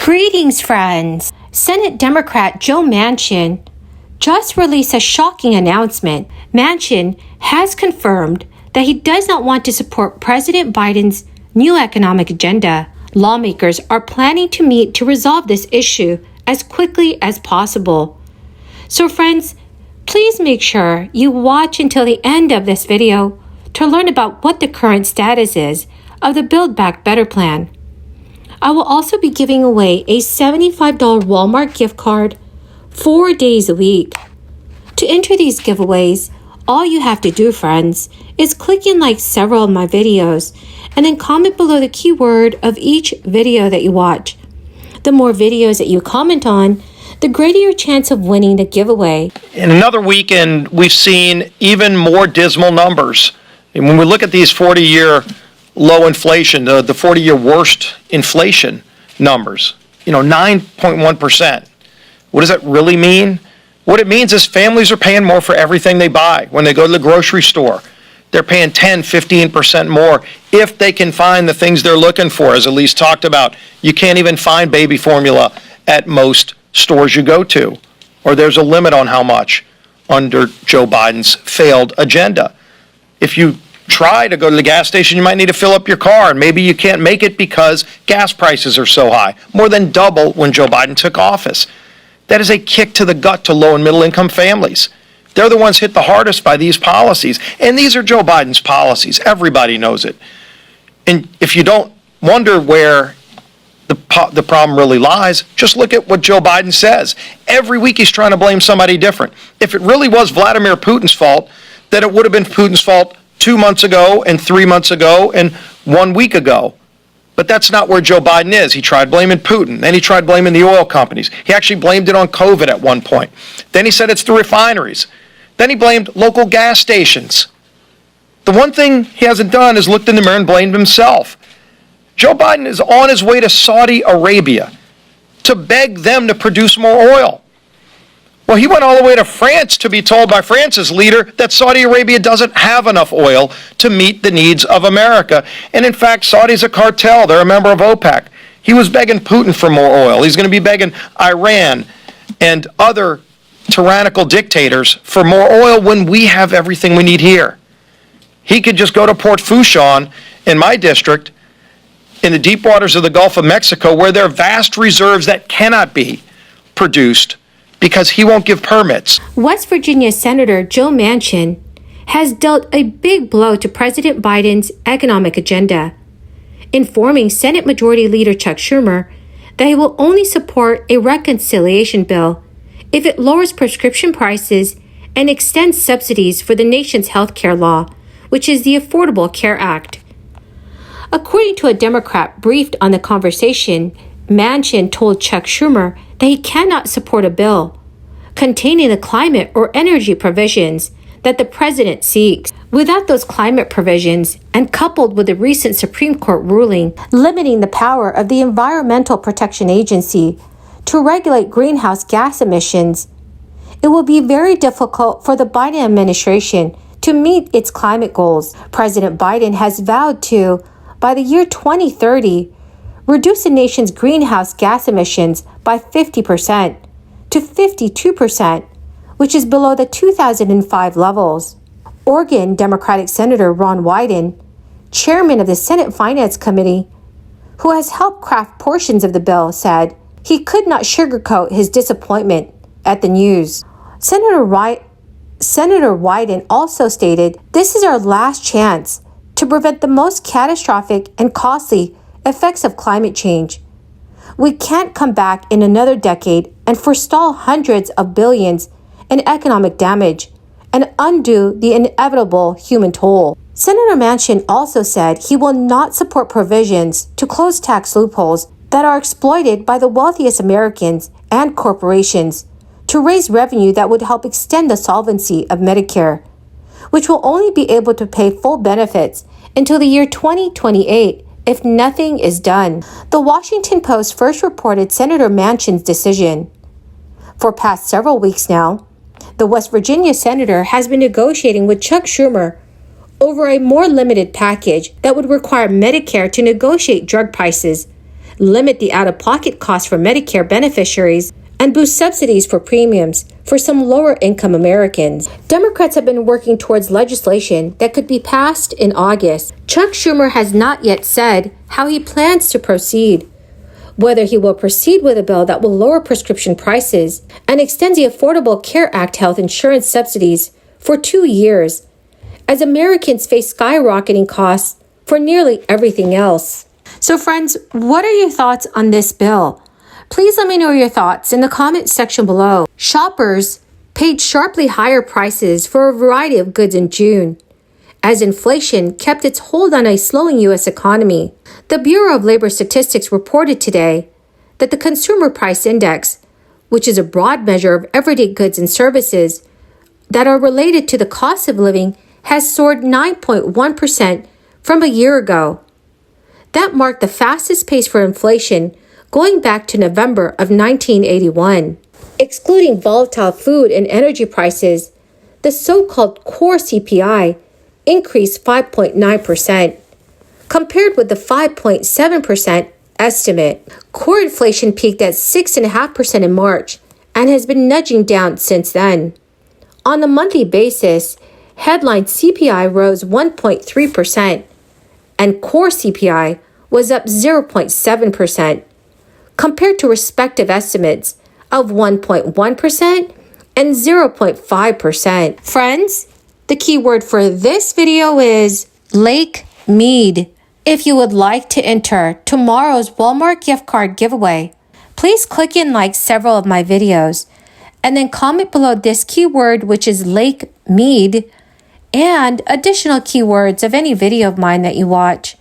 Greetings, friends! Senate Democrat Joe Manchin just released a shocking announcement. Manchin has confirmed that he does not want to support President Biden's new economic agenda. Lawmakers are planning to meet to resolve this issue as quickly as possible. So friends, please make sure you watch until the end of this video to learn about what the current status is of the Build Back Better plan. I will also be giving away a $75 Walmart gift card 4 days a week. To enter these giveaways, all you have to do, friends, is click and like several of my videos and then comment below the keyword of each video that you watch. The more videos that you comment on, the greater your chance of winning the giveaway. In another weekend, we've seen even more dismal numbers. And when we look at these 40-year low inflation, the 40-year worst inflation numbers, 9.1%. What does that really mean? What it means is families are paying more for everything they buy. When they go to the grocery store, they're paying 10, 15% more if they can find the things they're looking for. As Elise talked about, you can't even find baby formula at most stores you go to, or there's a limit on how much under Joe Biden's failed agenda. If you try to go to the gas station, you might need to fill up your car, and maybe you can't make it because gas prices are so high, more than double when Joe Biden took office. That is a kick to the gut to low and middle income families. They're the ones hit the hardest by these policies, and these are Joe Biden's policies. Everybody knows it. And if you don't wonder where the problem really lies, just look at what Joe Biden says. Every week he's trying to blame somebody different. If it really was Vladimir Putin's fault, then it would have been Putin's fault 2 months ago and 3 months ago and 1 week ago. But that's not where Joe Biden is. He tried blaming Putin. Then he tried blaming the oil companies. He actually blamed it on COVID at one point. Then he said it's the refineries. Then he blamed local gas stations. The one thing he hasn't done is looked in the mirror and blamed himself. Joe Biden is on his way to Saudi Arabia to beg them to produce more oil. Well, he went all the way to France to be told by France's leader that Saudi Arabia doesn't have enough oil to meet the needs of America. And in fact, Saudi's a cartel. They're a member of OPEC. He was begging Putin for more oil. He's going to be begging Iran and other tyrannical dictators for more oil when we have everything we need here. He could just go to Port Fourchon in my district in the deep waters of the Gulf of Mexico, where there are vast reserves that cannot be produced because he won't give permits. West Virginia Senator Joe Manchin has dealt a big blow to President Biden's economic agenda, informing Senate Majority Leader Chuck Schumer that he will only support a reconciliation bill if it lowers prescription prices and extends subsidies for the nation's health care law, which is the Affordable Care Act. According to a Democrat briefed on the conversation, Manchin told Chuck Schumer that he cannot support a bill containing the climate or energy provisions that the president seeks. Without those climate provisions, and coupled with the recent Supreme Court ruling limiting the power of the Environmental Protection Agency to regulate greenhouse gas emissions, it will be very difficult for the Biden administration to meet its climate goals. President Biden has vowed to, by the year 2030, reduce the nation's greenhouse gas emissions by 50% to 52%, which is below the 2005 levels. Oregon Democratic Senator Ron Wyden, chairman of the Senate Finance Committee, who has helped craft portions of the bill, said he could not sugarcoat his disappointment at the news. Senator Wyden also stated, "This is our last chance to prevent the most catastrophic and costly effects of climate change. We can't come back in another decade and forestall hundreds of billions in economic damage and undo the inevitable human toll." Senator Manchin also said he will not support provisions to close tax loopholes that are exploited by the wealthiest Americans and corporations to raise revenue that would help extend the solvency of Medicare, which will only be able to pay full benefits until the year 2028 if nothing is done. The Washington Post first reported Senator Manchin's decision. For past several weeks now, the West Virginia senator has been negotiating with Chuck Schumer over a more limited package that would require Medicare to negotiate drug prices limit the out-of-pocket costs for Medicare beneficiaries, and boost subsidies for premiums for some lower-income Americans. Democrats have been working towards legislation that could be passed in August. Chuck Schumer has not yet said how he plans to proceed, whether he will proceed with a bill that will lower prescription prices and extends the Affordable Care Act health insurance subsidies for 2 years, as Americans face skyrocketing costs for nearly everything else. So friends, what are your thoughts on this bill? Please let me know your thoughts in the comment section below. Shoppers paid sharply higher prices for a variety of goods in June, as inflation kept its hold on a slowing U.S. economy. The Bureau of Labor Statistics reported today that the Consumer Price Index, which is a broad measure of everyday goods and services that are related to the cost of living, has soared 9.1% from a year ago. That marked the fastest pace for inflation going back to November of 1981. Excluding volatile food and energy prices, the so-called core CPI increased 5.9%, compared with the 5.7% estimate. Core inflation peaked at 6.5% in March and has been nudging down since then. On a monthly basis, headline CPI rose 1.3%, and core CPI was up 0.7%, compared to respective estimates of 1.1% and 0.5%. Friends, the keyword for this video is Lake Mead. If you would like to enter tomorrow's Walmart gift card giveaway, please click and like several of my videos, and then comment below this keyword, which is Lake Mead, and additional keywords of any video of mine that you watch.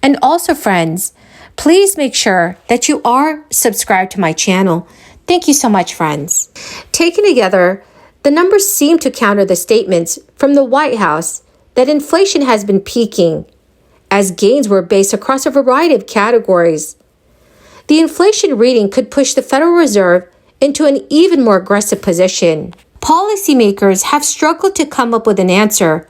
And also, friends, please make sure that you are subscribed to my channel. Thank you so much, friends. Taken together, the numbers seem to counter the statements from the White House that inflation has been peaking, as gains were based across a variety of categories. The inflation reading could push the Federal Reserve into an even more aggressive position. Policymakers have struggled to come up with an answer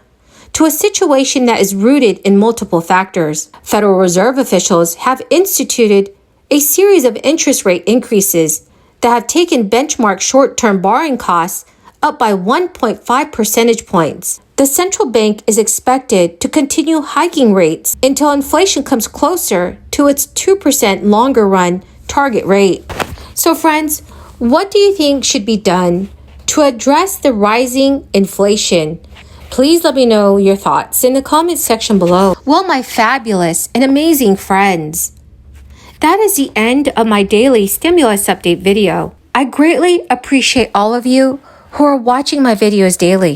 to a situation that is rooted in multiple factors. Federal Reserve officials have instituted a series of interest rate increases that have taken benchmark short-term borrowing costs up by 1.5 percentage points. The central bank is expected to continue hiking rates until inflation comes closer to its 2% longer-run target rate. So friends, what do you think should be done to address the rising inflation? Please let me know your thoughts in the comment section below. Well, my fabulous and amazing friends, that is the end of my daily stimulus update video. I greatly appreciate all of you who are watching my videos daily.